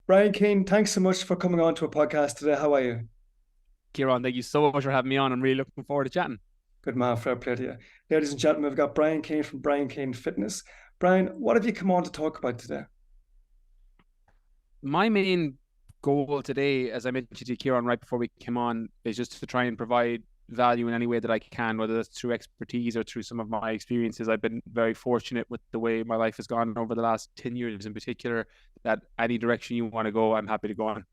Brian Keane, thanks so much for coming on to a podcast today. How are you? Kieran, thank you so much for having me on. I'm really looking forward to chatting. Good man, fair play to you. Ladies and gentlemen, we've got Brian Keane from Brian Keane Fitness. Brian, what have you come on to talk about today? My main goal today, as I mentioned to Kieran right before we came on, is just to try and provide value in any way that I can, whether that's through expertise or through some of my experiences. I've been very fortunate with the way my life has gone over the last 10 years in particular, that any direction you want to go, I'm happy to go on.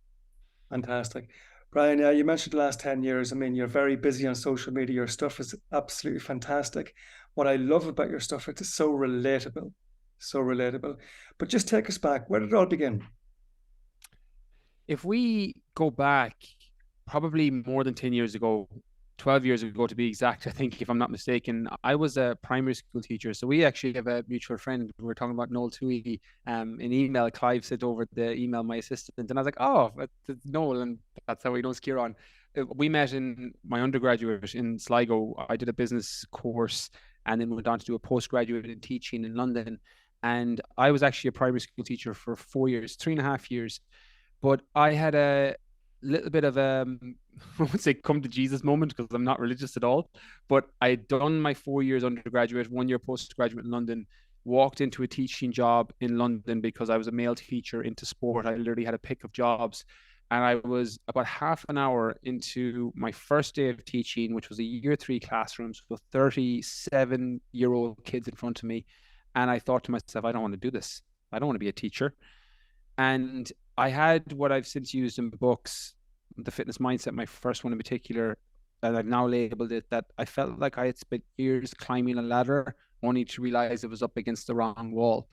Fantastic. Brian, you mentioned the last 10 years. I mean, you're very busy on social media. Your stuff is absolutely fantastic. What I love about your stuff, it's so relatable, so relatable. But just take us back. Where did it all begin? If we go back probably more than 10 years ago, 12 years ago to be exact, I think, if I'm not mistaken, I was a primary school teacher. So we actually have a mutual friend. We were talking about Noel Tui in email. Clive sent over the email, my assistant. And I was like, oh, that's Noel. And that's how he knows Kieran. We met in my undergraduate in Sligo. I did a business course and then went on to do a postgraduate in teaching in London. And I was actually a primary school teacher for 4 years, 3.5 years. But I had a little bit of a, I would say, come to Jesus moment because I'm not religious at all. But I had done my 4 years undergraduate, 1 year postgraduate in London, walked into a teaching job in London because I was a male teacher into sport. I literally had a pick of jobs. And I was about half an hour into my first day of teaching, which was a year 3 classroom, so 37-year-old kids in front of me. And I thought to myself, I don't want to do this. I don't want to be a teacher. And I had what I've since used in books, the fitness mindset, my first one in particular, and I've now labeled it that I felt like I had spent years climbing a ladder only to realize it was up against the wrong wall.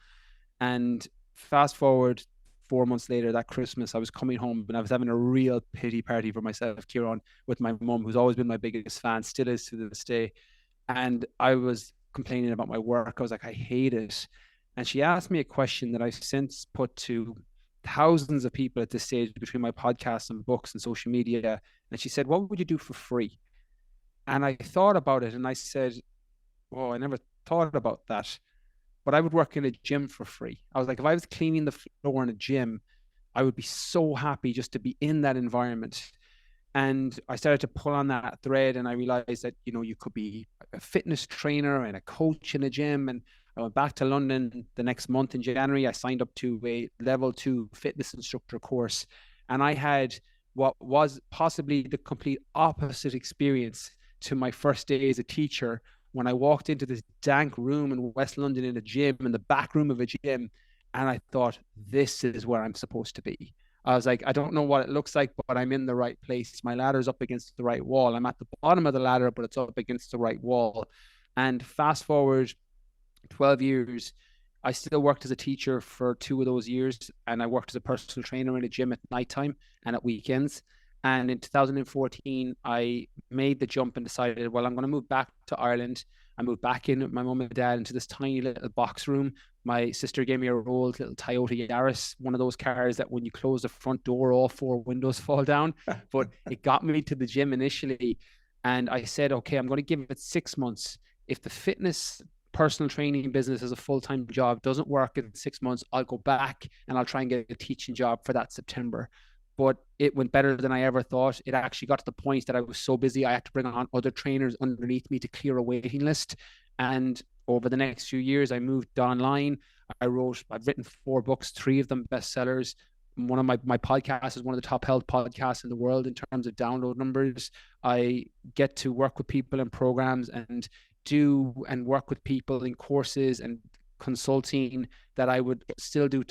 And fast forward 4 months later, that Christmas, I was coming home and I was having a real pity party for myself, Kieran, with my mum, who's always been my biggest fan, still is to this day. And I was complaining about my work. I was like, I hate it. And she asked me a question that I've since put to thousands of people at this stage between my podcasts and books and social media. And she said, what would you do for free? And I thought about it and I said, oh, I never thought about that. But I would work in a gym for free. I was like, if I was cleaning the floor in a gym, I would be so happy just to be in that environment. And I started to pull on that thread and I realized that, you could be a fitness trainer and a coach in a gym. And I went back to London the next month in January. I signed up to a level 2 fitness instructor course. And I had what was possibly the complete opposite experience to my first day as a teacher when I walked into this dank room in West London in a gym, in the back room of a gym. And I thought, this is where I'm supposed to be. I was like, I don't know what it looks like, but I'm in the right place. My ladder's up against the right wall. I'm at the bottom of the ladder, but it's up against the right wall. And fast forward 12 years, I still worked as a teacher for 2 of those years. And I worked as a personal trainer in a gym at nighttime and at weekends. And in 2014, I made the jump and decided, well, I'm going to move back to Ireland. I moved back in with my mum and dad into this tiny little box room. My sister gave me a old little Toyota Yaris, one of those cars that when you close the front door, all four windows fall down. But it got me to the gym initially. And I said, okay, I'm going to give it 6 months. If the fitness personal training business as a full-time job doesn't work in 6 months, I'll go back and I'll try and get a teaching job for that September. But it went better than I ever thought. It actually got to the point that I was so busy, I had to bring on other trainers underneath me to clear a waiting list. And over the next few years, I moved online. I've written 4 books, 3 of them bestsellers. One of my podcasts is one of the top health podcasts in the world in terms of download numbers. I get to work with people in programs and do and work with people in courses and consulting that I would still do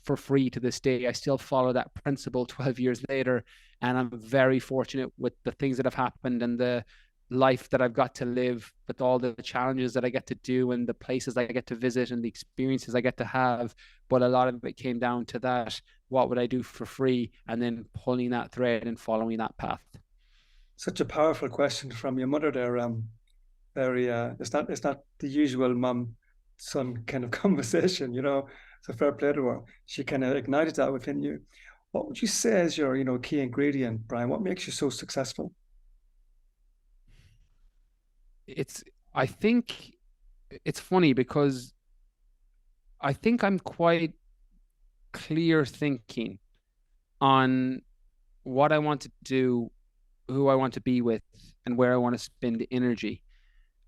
for free to this day. I still follow that principle 12 years later. And I'm very fortunate with the things that have happened and the life that I've got to live with all the challenges that I get to do and the places I get to visit and the experiences I get to have. But a lot of it came down to that. What would I do for free? And then pulling that thread and following that path. Such a powerful question from your mother there. Very it's not the usual mum son kind of conversation, So fair play to her. She kind of ignited that within you. What would you say is your, key ingredient, Brian? What makes you so successful? It's, I think it's funny because I think I'm quite clear thinking. on what I want to do, who I want to be with, and where I want to spend the energy.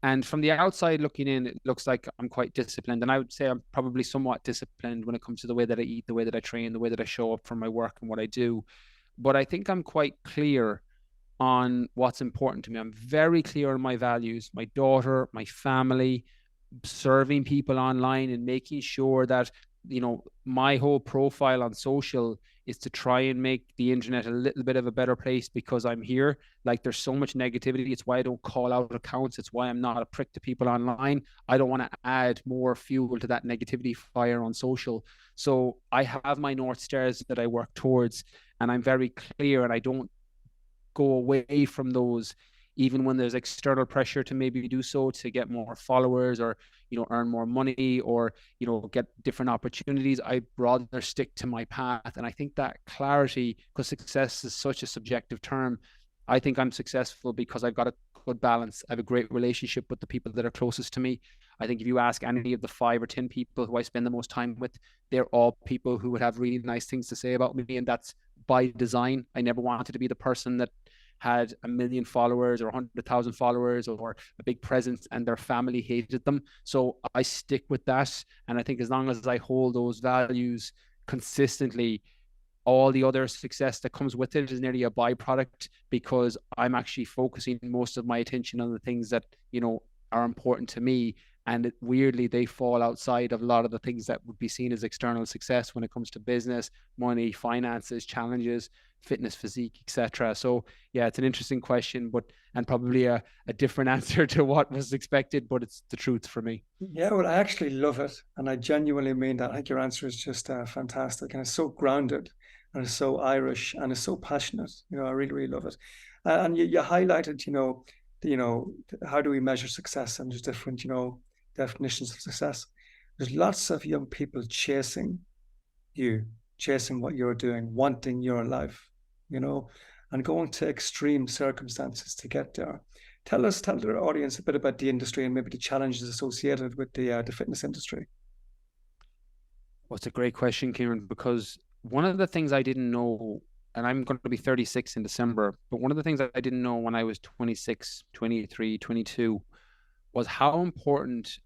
And from the outside looking in, it looks like I'm quite disciplined. And I would say I'm probably somewhat disciplined when it comes to the way that I eat, the way that I train, the way that I show up for my work and what I do. But I think I'm quite clear on what's important to me. I'm very clear on my values, my daughter, my family, serving people online and making sure that, my whole profile on social is to try and make the internet a little bit of a better place because I'm here. Like, there's so much negativity. It's why I don't call out accounts. It's why I'm not a prick to people online. I don't want to add more fuel to that negativity fire on social. So I have my North Stars that I work towards, and I'm very clear, and I don't go away from those even when there's external pressure to maybe do so to get more followers, or earn more money, or get different opportunities. I'd rather stick to my path. And I think that clarity, because success is such a subjective term, I think I'm successful because I've got a good balance. I have a great relationship with the people that are closest to me. I think if you ask any of the 5 or 10 people who I spend the most time with, they're all people who would have really nice things to say about me. And that's by design. I never wanted to be the person that had 1 million followers or 100,000 followers or a big presence and their family hated them. So I stick with that. And I think as long as I hold those values consistently, all the other success that comes with it is nearly a byproduct, because I'm actually focusing most of my attention on the things that, are important to me. And weirdly, they fall outside of a lot of the things that would be seen as external success when it comes to business, money, finances, challenges, fitness, physique, etc. So yeah, it's an interesting question, but and probably a different answer to what was expected, but it's the truth for me. Yeah, well, I actually love it, and I genuinely mean that. I think your answer is just fantastic, and it's so grounded, and it's so Irish, and it's so passionate. I really, really love it. And you highlighted, how do we measure success, and there's different, definitions of success. There's lots of young people you, chasing what you're doing, wanting your life, you know, and going to extreme circumstances to get there. Tell the audience a bit about the industry and maybe the challenges associated with the fitness industry. Well, it's a great question, Kieran, because one of the things I didn't know, and I'm going to be 36 in December, but one of the things that I didn't know when I was 26, 23, 22 was how important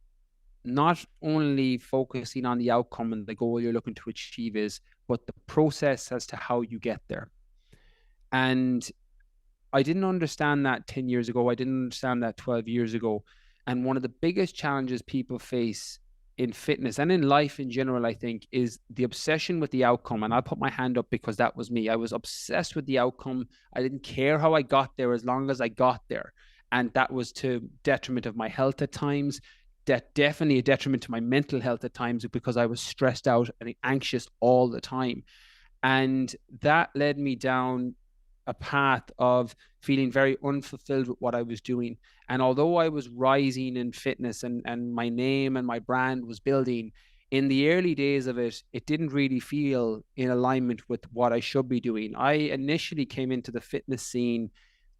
not only focusing on the outcome and the goal you're looking to achieve is, but the process as to how you get there. And I didn't understand that 10 years ago. I didn't understand that 12 years ago. And one of the biggest challenges people face in fitness and in life in general, I think, is the obsession with the outcome. And I'll put my hand up because that was me. I was obsessed with the outcome. I didn't care how I got there as long as I got there. And that was to detriment of my health at times. Definitely a detriment to my mental health at times, because I was stressed out and anxious all the time. And that led me down a path of feeling very unfulfilled with what I was doing. And although I was rising in fitness, and my name and my brand was building, in the early days of it, it didn't really feel in alignment with what I should be doing. I initially came into the fitness scene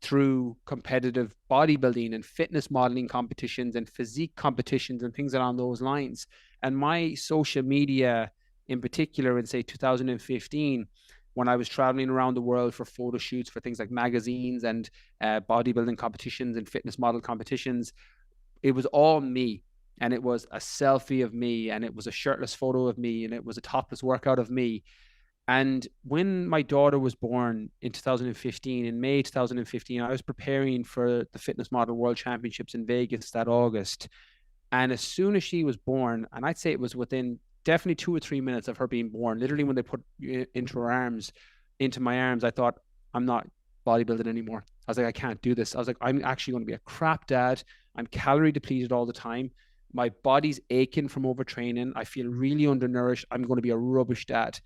through competitive bodybuilding and fitness modeling competitions and physique competitions and things along those lines. And my social media, in particular, in say 2015, when I was traveling around the world for photo shoots for things like magazines and bodybuilding competitions and fitness model competitions, it was all me. And it was a selfie of me, and it was a shirtless photo of me, and it was a topless workout of me. And when my daughter was born in 2015, in May 2015, I was preparing for the Fitness Model World Championships in Vegas that August. And as soon as she was born, and I'd say it was within definitely 2 or 3 minutes of her being born, literally when they put into my arms, I thought, I'm not bodybuilding anymore. I was like, I can't do this. I was like, I'm actually going to be a crap dad. I'm calorie depleted all the time. My body's aching from overtraining. I feel really undernourished. I'm going to be a rubbish dad.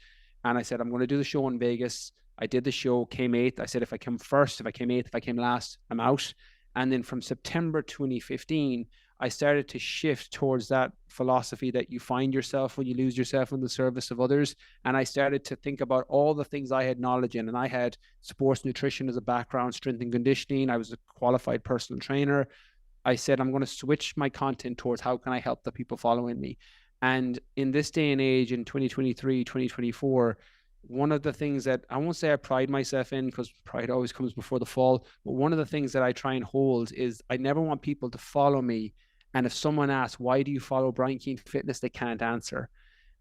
And I said, I'm going to do the show in Vegas. I did the show, came eighth. I said, if I came first, if I came eighth, if I came last, I'm out. And then from September 2015, I started to shift towards that philosophy that you find yourself when you lose yourself in the service of others. And I started to think about all the things I had knowledge in. And I had sports nutrition as a background, strength and conditioning. I was a qualified personal trainer. I said, I'm going to switch my content towards how can I help the people following me. And in this day and age, in 2023, 2024, one of the things that I won't say I pride myself in, because pride always comes before the fall, but one of the things that I try and hold is I never want people to follow me. And if someone asks, why do you follow Brian Keane Fitness, they can't answer.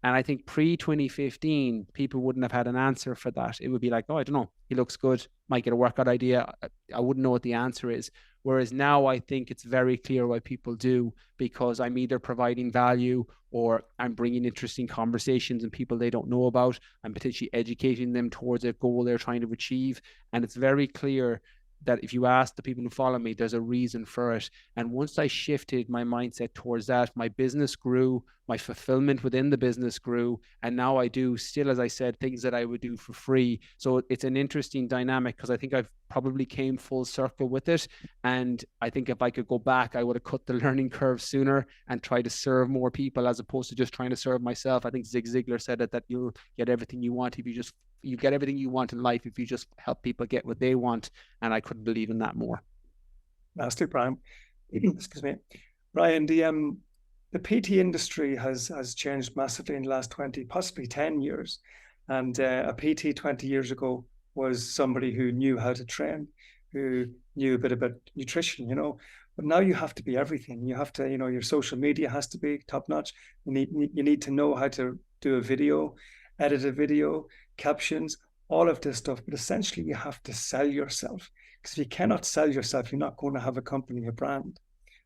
And I think pre 2015, people wouldn't have had an answer for that. It would be like, oh, I don't know. He looks good. Might get a workout idea. I wouldn't know what the answer is. Whereas now I think it's very clear why people do, because I'm either providing value or I'm bringing interesting conversations and people they don't know about. I'm potentially educating them towards a goal they're trying to achieve. And it's very clear that if you ask the people who follow me, there's a reason for it. And once I shifted my mindset towards that, my business grew, my fulfillment within the business grew. And now I do still, as I said, things that I would do for free. So it's an interesting dynamic, because I think I've probably came full circle with it. And I think if I could go back, I would have cut the learning curve sooner and try to serve more people as opposed to just trying to serve myself. I think Zig Ziglar said it, that you'll get everything you want if you get everything you want in life if you just help people get what they want. And I couldn't believe in that more. Nasty, Brian. Excuse me, Brian. The PT industry has changed massively in the last 20, possibly 10 years. And a PT 20 years ago was somebody who knew how to train, who knew a bit about nutrition, But now you have to be everything. You have to, your social media has to be top notch. You need to know how to do a video, edit a video, captions, all of this stuff. But essentially, you have to sell yourself, because if you cannot sell yourself, you're not going to have a company, a brand,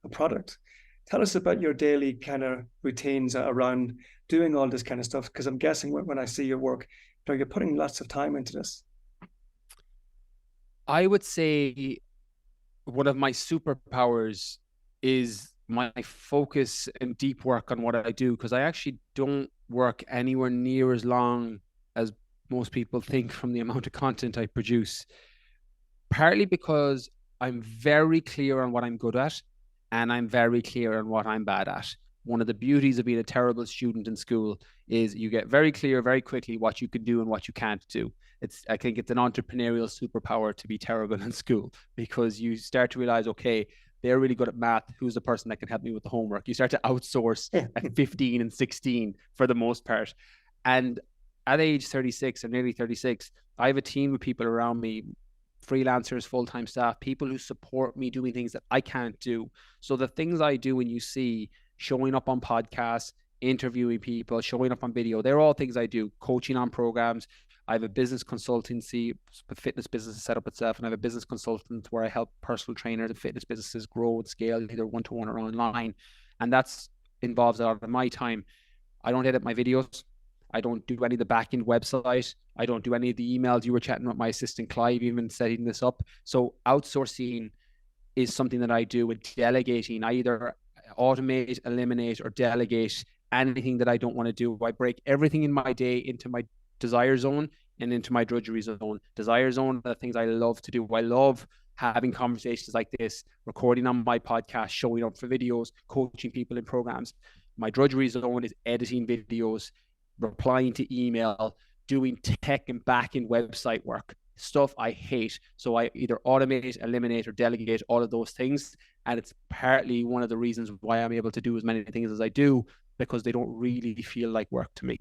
a product. Tell us about your daily kind of routines around doing all this kind of stuff, because I'm guessing when I see your work, you're putting lots of time into this. I would say one of my superpowers is my focus and deep work on what I do, because I actually don't work anywhere near as long as most people think from the amount of content I produce. Partly because I'm very clear on what I'm good at, and I'm very clear on what I'm bad at. One of the beauties of being a terrible student in school is you get very clear very quickly what you can do and what you can't do. I think it's an entrepreneurial superpower to be terrible in school, because you start to realize, okay, they're really good at math. Who's the person that can help me with the homework? You start to outsource at 15 and 16 for the most part. And at age 36, I'm nearly 36, I have a team of people around me, freelancers, full-time staff, people who support me doing things that I can't do. So the things I do, when you see showing up on podcasts, interviewing people, showing up on video, they're all things I do. Coaching on programs. I have a business consultancy, the fitness business is set up itself, and I have a business consultant where I help personal trainers and fitness businesses grow and scale, either one-to-one or online. And that's involves a lot of my time. I don't edit my videos. I don't do any of the back-end website. I don't do any of the emails. You were chatting with my assistant Clive, even setting this up. So outsourcing is something that I do, with delegating. I either automate, eliminate, or delegate anything that I don't want to do. I break everything in my day into my desire zone and into my drudgery zone. Desire zone are the things I love to do. I love having conversations like this, recording on my podcast, showing up for videos, coaching people in programs. My drudgery zone is editing videos, replying to email, doing tech and back-end website work, stuff I hate. So I either automate, eliminate, or delegate all of those things. And it's partly one of the reasons why I'm able to do as many things as I do, because they don't really feel like work to me.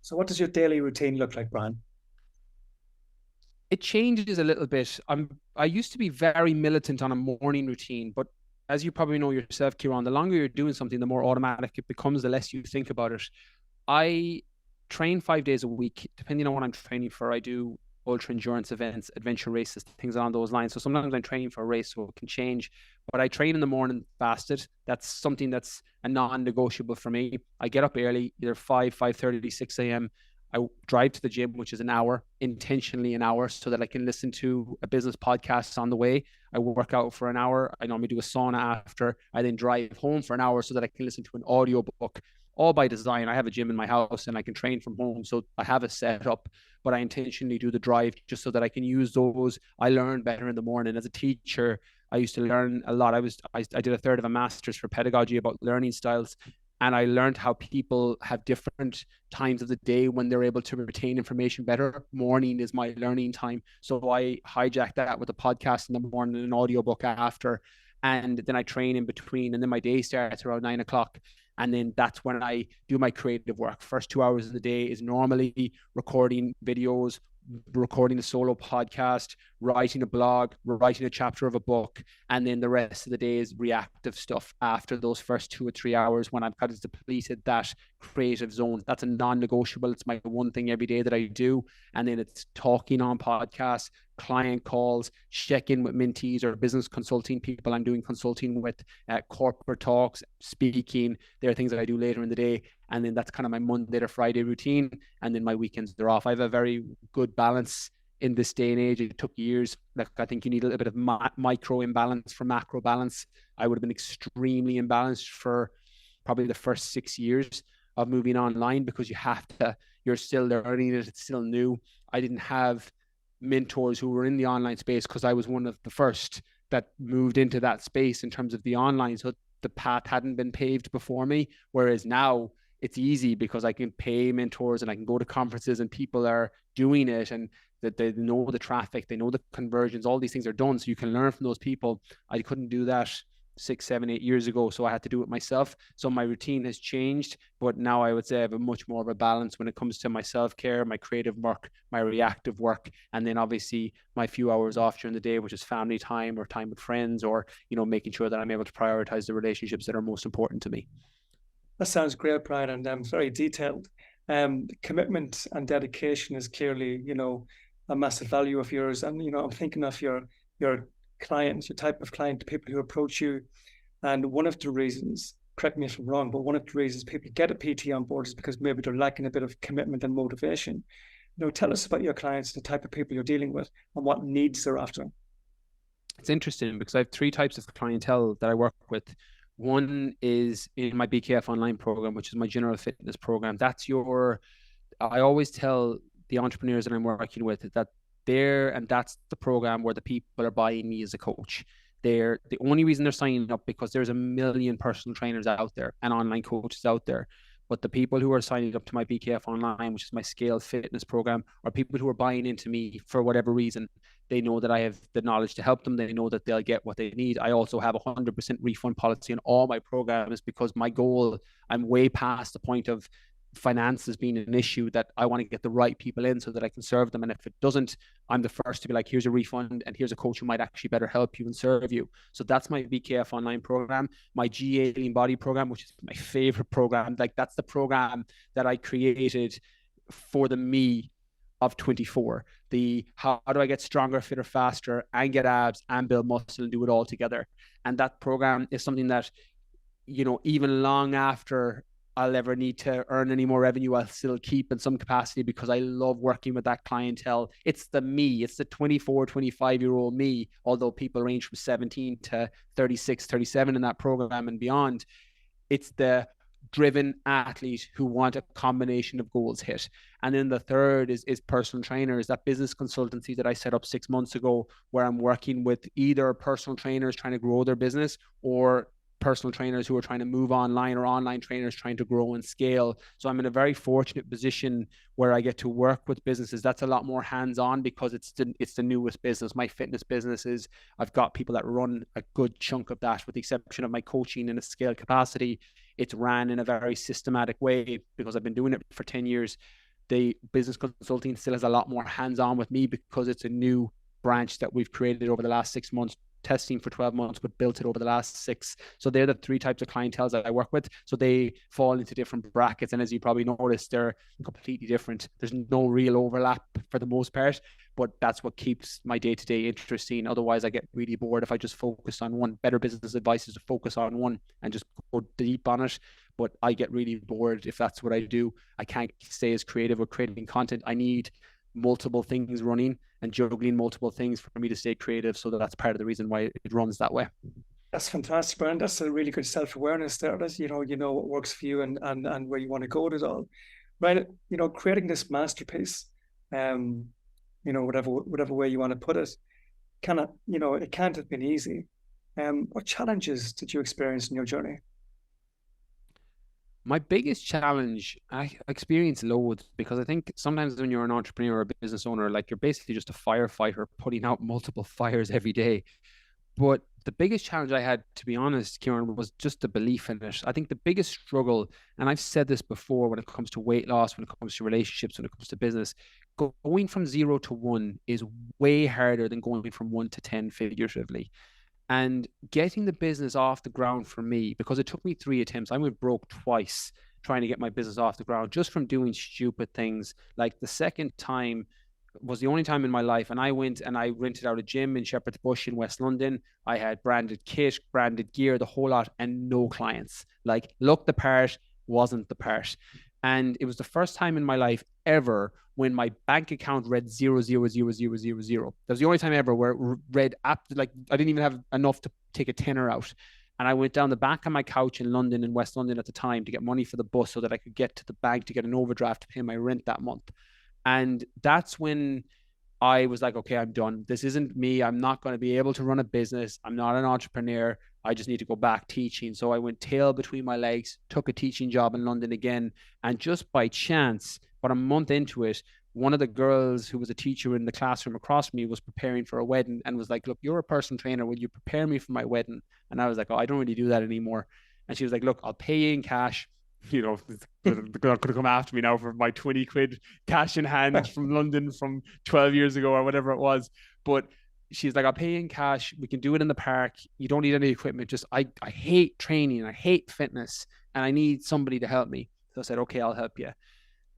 So what does your daily routine look like, Brian? It changes a little bit. I used to be very militant on a morning routine, but as you probably know yourself, Kieran, the longer you're doing something, the more automatic it becomes, the less you think about it. I train 5 days a week, depending on what I'm training for. I do ultra endurance events, adventure races, things along those lines. So sometimes I'm training for a race, so it can change. But I train in the morning fasted. That's something that's a non-negotiable for me. I get up early, either 5:30, 6 a.m. I drive to the gym, which is an hour, intentionally an hour, so that I can listen to a business podcast on the way. I work out for an hour. I normally do a sauna after. I then drive home for an hour so that I can listen to an audio book, all by design. I have a gym in my house and I can train from home. So I have a setup, but I intentionally do the drive just so that I can use those. I learn better in the morning. As a teacher, I used to learn a lot. I did a third of a master's for pedagogy about learning styles. And I learned how people have different times of the day when they're able to retain information better. Morning is my learning time. So I hijack that with a podcast in the morning and an audiobook after. And then I train in between. And then my day starts around 9 o'clock. And then that's when I do my creative work. First 2 hours of the day is normally recording videos, recording a solo podcast, writing a blog, writing a chapter of a book, and then the rest of the day is reactive stuff after those first 2 or 3 hours when I've kind of depleted that creative zone. That's a non-negotiable. It's my one thing every day that I do. And then it's talking on podcasts, client calls, check in with mentees or business consulting people I'm doing consulting with, corporate talks, speaking. There are things that I do later in the day. And then that's kind of my Monday to Friday routine. And then my weekends are off. I have a very good balance in this day and age. It took years. Like, I think you need a little bit of micro imbalance for macro balance. I would have been extremely imbalanced for probably the first 6 years of moving online, because you're still learning it. It's still new. I didn't have mentors who were in the online space because I was one of the first that moved into that space in terms of the online. So the path hadn't been paved before me. Whereas now it's easy because I can pay mentors and I can go to conferences and people are doing it, and that they know the traffic, they know the conversions, all these things are done. So you can learn from those people. I couldn't do that 6, 7, 8 years ago. So I had to do it myself. So my routine has changed, but now I would say I have a much more of a balance when it comes to my self-care, my creative work, my reactive work, and then obviously my few hours off during the day, which is family time or time with friends, or, making sure that I'm able to prioritize the relationships that are most important to me. That sounds great, Brian, and very detailed. Commitment and dedication is clearly, a massive value of yours. And, I'm thinking of your clients, your type of client, the people who approach you. And one of the reasons, correct me if I'm wrong, but one of the reasons people get a PT on board is because maybe they're lacking a bit of commitment and motivation. Tell us about your clients, the type of people you're dealing with, and what needs they're after. It's interesting because I have three types of clientele that I work with. One is in my BKF online program, which is my general fitness program. I always tell the entrepreneurs that I'm working with that that's the program where the people are buying me as a coach. The only reason they're signing up because there's a million personal trainers out there and online coaches out there. But the people who are signing up to my BKF online, which is my scale fitness program, are people who are buying into me for whatever reason. They know that I have the knowledge to help them. They know that they'll get what they need. I also have a 100% refund policy on all my programs because my goal, I'm way past the point of finances being an issue, that I want to get the right people in so that I can serve them. And if it doesn't, I'm the first to be like, here's a refund and here's a coach who might actually better help you and serve you. So that's my BKF online program. My GA Lean Body program, which is my favorite program. Like, that's the program that I created for the me of 24. The how do I get stronger, fitter, faster, and get abs and build muscle and do it all together. And that program is something that, even long after I'll ever need to earn any more revenue, I'll still keep in some capacity because I love working with that clientele. It's the me, it's the 24, 25-year-old me, although people range from 17 to 36, 37 in that program and beyond. It's the driven athlete who want a combination of goals hit. And then the third is personal trainers, that business consultancy that I set up 6 months ago, where I'm working with either personal trainers trying to grow their business or personal trainers who are trying to move online, or online trainers trying to grow and scale. So I'm in a very fortunate position where I get to work with businesses. That's a lot more hands-on because it's the newest business. My fitness business is, I've got people that run a good chunk of that, with the exception of my coaching in a scale capacity. It's ran in a very systematic way because I've been doing it for 10 years. The business consulting still has a lot more hands-on with me because it's a new branch that we've created over the last 6 months, testing for 12 months, but built it over the last 6. So they're the three types of clientele that I work with. So they fall into different brackets. And as you probably noticed, they're completely different. There's no real overlap for the most part, but that's what keeps my day-to-day interesting. Otherwise, I get really bored if I just focus on one. Better business advice is to focus on one and just go deep on it. But I get really bored if that's what I do. I can't stay as creative with creating content. I need multiple things running and juggling multiple things for me to stay creative. So that's part of the reason why it runs that way. That's fantastic, Brian. That's a really good self-awareness there. That's, you know what works for you and where you want to go with it all. Right. Creating this masterpiece, whatever way you want to put it, it can't have been easy. What challenges did you experience in your journey? My biggest challenge, I experience loads, because I think sometimes when you're an entrepreneur or a business owner, like, you're basically just a firefighter putting out multiple fires every day. But the biggest challenge I had, to be honest, Kieran, was just the belief in it. I think the biggest struggle, and I've said this before when it comes to weight loss, when it comes to relationships, when it comes to business, going from 0 to 1 is way harder than going from 1 to 10 figuratively. And getting the business off the ground for me, because it took me 3 attempts, I went broke twice trying to get my business off the ground just from doing stupid things. Like the second time was the only time in my life, and I went and I rented out a gym in Shepherd's Bush in West London. I had branded kit, branded gear, the whole lot, and no clients. Like, looked the part, wasn't the part. And it was the first time in my life ever when my bank account read 0 0 0 0 0 0. That was the only time ever where it read like I didn't even have enough to take a tenner out. And I went down the back of my couch in London, in West London at the time, to get money for the bus so that I could get to the bank to get an overdraft to pay my rent that month. And that's when I was like, okay, I'm done. This isn't me. I'm not going to be able to run a business. I'm not an entrepreneur. I just need to go back teaching. So I went tail between my legs, took a teaching job in London again. And just by chance, about a month into it, one of the girls who was a teacher in the classroom across from me was preparing for a wedding and was like, look, you're a personal trainer. Will you prepare me for my wedding? And I was like, oh, I don't really do that anymore. And she was like, look, I'll pay you in cash. The girl could have come after me now for my 20 quid cash in hand from London from 12 years ago or whatever it was. But she's like, I'll pay you in cash. We can do it in the park. You don't need any equipment. Just, I hate training. I hate fitness and I need somebody to help me. So I said, okay, I'll help you.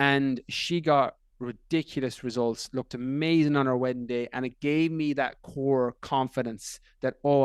And she got ridiculous results, looked amazing on her wedding day. And it gave me that core confidence that, oh,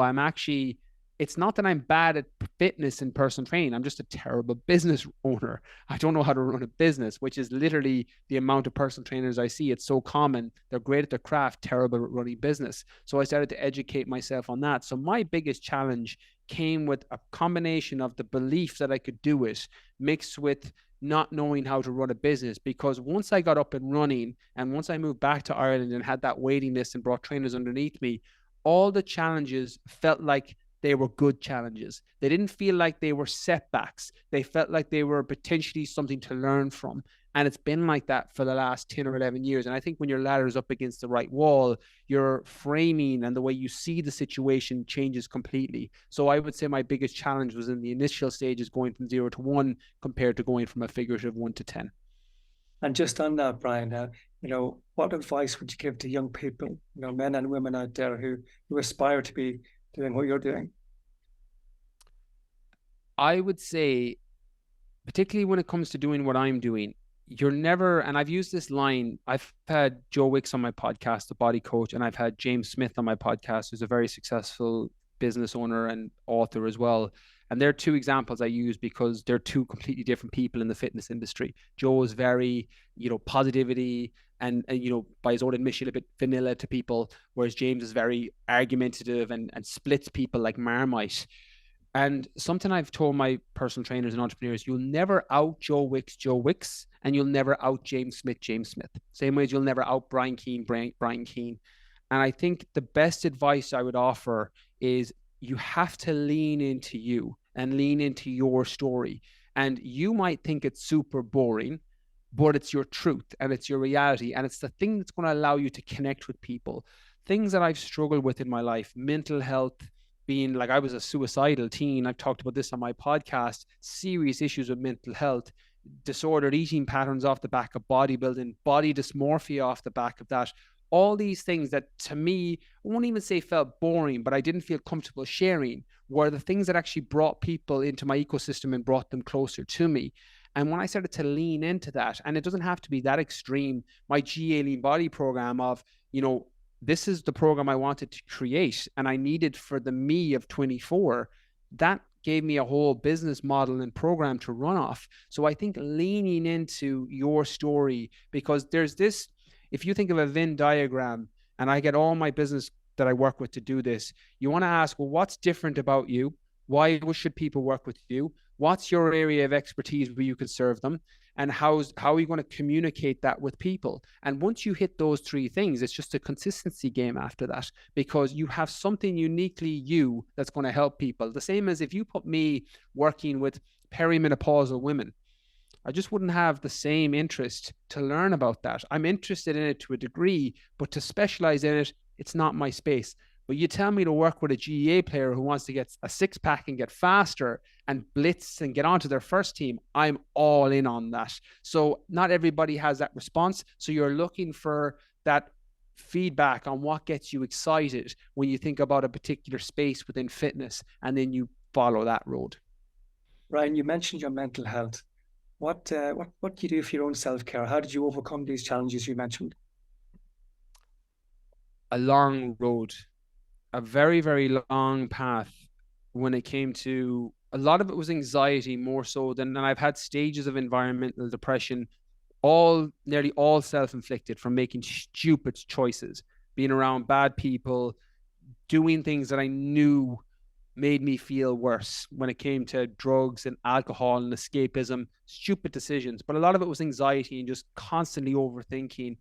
it's not that I'm bad at fitness and personal training. I'm just a terrible business owner. I don't know how to run a business, which is literally the amount of personal trainers I see. It's so common. They're great at their craft, terrible at running business. So I started to educate myself on that. So my biggest challenge came with a combination of the belief that I could do it mixed with not knowing how to run a business. Because once I got up and running and once I moved back to Ireland and had that waiting list and brought trainers underneath me, all the challenges felt like they were good challenges. They didn't feel like they were setbacks. They felt like they were potentially something to learn from. And it's been like that for the last 10 or 11 years. And I think when your ladder is up against the right wall, your framing and the way you see the situation changes completely. So I would say my biggest challenge was in the initial stages, going from 0 to 1 compared to going from a figurative 1 to 10. And just on that, Brian, what advice would you give to young people, men and women out there who aspire to be doing what you're doing? I would say, particularly when it comes to doing what I'm doing, you're never, and I've used this line, I've had Joe Wicks on my podcast, the body coach, and I've had James Smith on my podcast, who's a very successful business owner and author as well. And they're two examples I use because they're two completely different people in the fitness industry. Joe is very, positivity and by his own admission, a bit vanilla to people, whereas James is very argumentative and splits people like Marmite. And something I've told my personal trainers and entrepreneurs, you'll never out Joe Wicks, and you'll never out James Smith. Same way as you'll never out Brian Keane. And I think the best advice I would offer is you have to lean into you and lean into your story. And you might think it's super boring, but it's your truth and it's your reality. And it's the thing that's going to allow you to connect with people. Things that I've struggled with in my life, mental health, being like, I was a suicidal teen. I've talked about this on my podcast, serious issues with mental health, disordered eating patterns off the back of bodybuilding, body dysmorphia off the back of that. All these things that to me, I won't even say felt boring, but I didn't feel comfortable sharing, were the things that actually brought people into my ecosystem and brought them closer to me. And when I started to lean into that, and it doesn't have to be that extreme, my GA Lean Body program of, this is the program I wanted to create and I needed for the me of 24, that gave me a whole business model and program to run off. So I think leaning into your story, because there's this, if you think of a Venn diagram, and I get all my business that I work with to do this, you want to ask, well, what's different about you? Why should people work with you? What's your area of expertise where you can serve them? And how are you going to communicate that with people? And once you hit those three things, it's just a consistency game after that, because you have something uniquely you that's going to help people. The same as if you put me working with perimenopausal women, I just wouldn't have the same interest to learn about that. I'm interested in it to a degree, but to specialize in it, it's not my space. But you tell me to work with a GEA player who wants to get a six pack and get faster and blitz and get onto their first team, I'm all in on that. So not everybody has that response. So you're looking for that feedback on what gets you excited when you think about a particular space within fitness, and then you follow that road. Ryan, you mentioned your mental health. What do you do for your own self-care? How did you overcome these challenges you mentioned? A long road, a very, very long path when it came to a lot of it was anxiety more so than, and I've had stages of environmental depression, all nearly all self-inflicted from making stupid choices, being around bad people, doing things that I knew made me feel worse when it came to drugs and alcohol and escapism, stupid decisions. But a lot of it was anxiety and just constantly overthinking.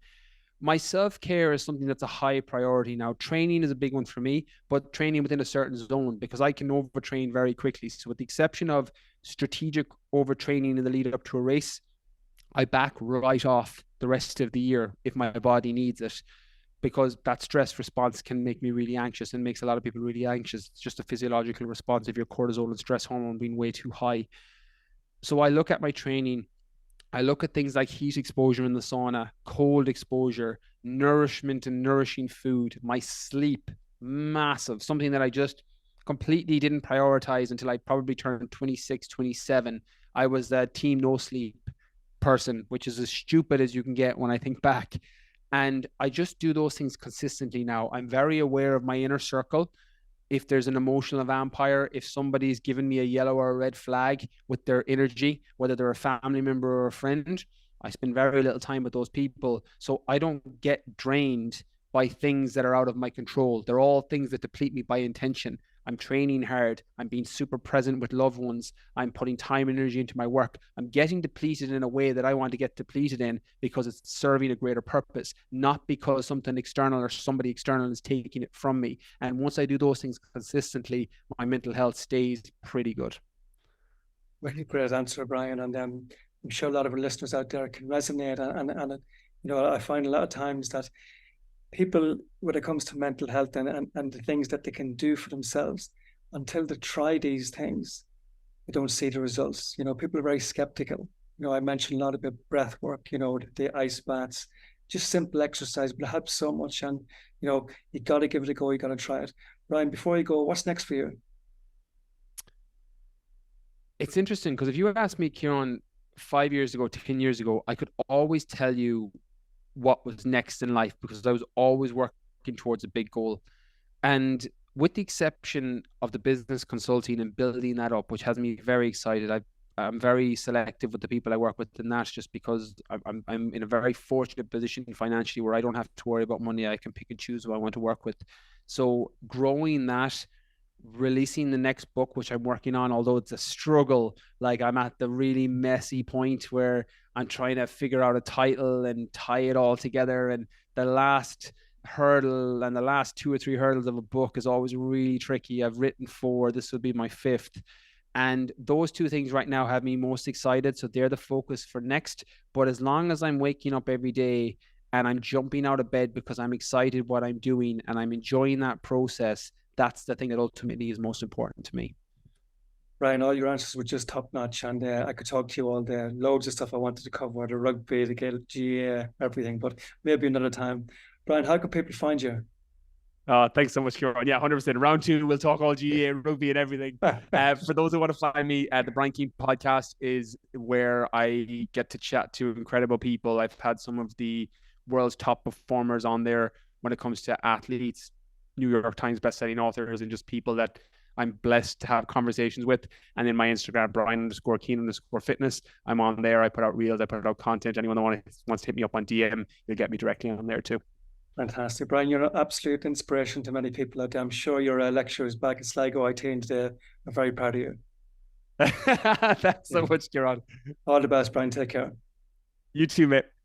My self-care is something that's a high priority now. Training is a big one for me, but training within a certain zone because I can overtrain very quickly. So with the exception of strategic overtraining in the lead up to a race, I back right off the rest of the year if my body needs it, because that stress response can make me really anxious and makes a lot of people really anxious. It's just a physiological response of your cortisol and stress hormone being way too high. So I look at my training, I look at things like heat exposure in the sauna, cold exposure, nourishment and nourishing food, my sleep, massive, something that I just completely didn't prioritize until I probably turned 26, 27. I was the team no sleep person, which is as stupid as you can get when I think back. And I just do those things consistently now. I'm very aware of my inner circle. If there's an emotional vampire, if somebody's given me a yellow or a red flag with their energy, whether they're a family member or a friend, I spend very little time with those people. So I don't get drained by things that are out of my control. They're all things that deplete me by intention. I'm training hard. I'm being super present with loved ones. I'm putting time and energy into my work. I'm getting depleted in a way that I want to get depleted in because it's serving a greater purpose, not because something external or somebody external is taking it from me. And once I do those things consistently, my mental health stays pretty good. Really great answer, Brian. And I'm sure a lot of our listeners out there can resonate. I find a lot of times that people, when it comes to mental health and the things that they can do for themselves, until they try these things, they don't see the results. People are very skeptical. I mentioned a lot about breath work, the ice baths, just simple exercise, but it helps so much. And, you got to give it a go. You got to try it. Ryan, before you go, what's next for you? It's interesting because if you asked me, Kieran, 5 years ago, 10 years ago, I could always tell you what was next in life because I was always working towards a big goal. And with the exception of the business consulting and building that up, which has me very excited, I'm very selective with the people I work with, and that's just because I'm in a very fortunate position financially where I don't have to worry about money. I can pick and choose who I want to work with. So growing that, releasing the next book, which I'm working on, although it's a struggle. Like I'm at the really messy point where I'm trying to figure out a title and tie it all together. And the last hurdle and the last two or three hurdles of a book is always really tricky. I've written four, this will be my fifth. And those two things right now have me most excited. So they're the focus for next. But as long as I'm waking up every day and I'm jumping out of bed because I'm excited what I'm doing and I'm enjoying that process, that's the thing that ultimately is most important to me. Ryan, all your answers were just top notch, and I could talk to you all day. Loads of stuff I wanted to cover, the rugby, the GA, everything, but maybe another time. Brian, how can people find you? Thanks so much, Kieran. Yeah, 100%. Round two, we'll talk all GA, rugby, and everything. For those who want to find me, the Brian Keane podcast is where I get to chat to incredible people. I've had some of the world's top performers on there when it comes to athletes, New York Times bestselling authors, and just people that I'm blessed to have conversations with. And in my Instagram, Brian_Kean_fitness, I'm on there. I put out reels, I put out content. Anyone that wants to hit me up on DM, you'll get me directly on there too. Fantastic. Brian, you're an absolute inspiration to many people out there. I'm sure your lecturers back at Sligo IT today are very proud of you. Thanks so much, Kieran. All the best, Brian. Take care. You too, mate.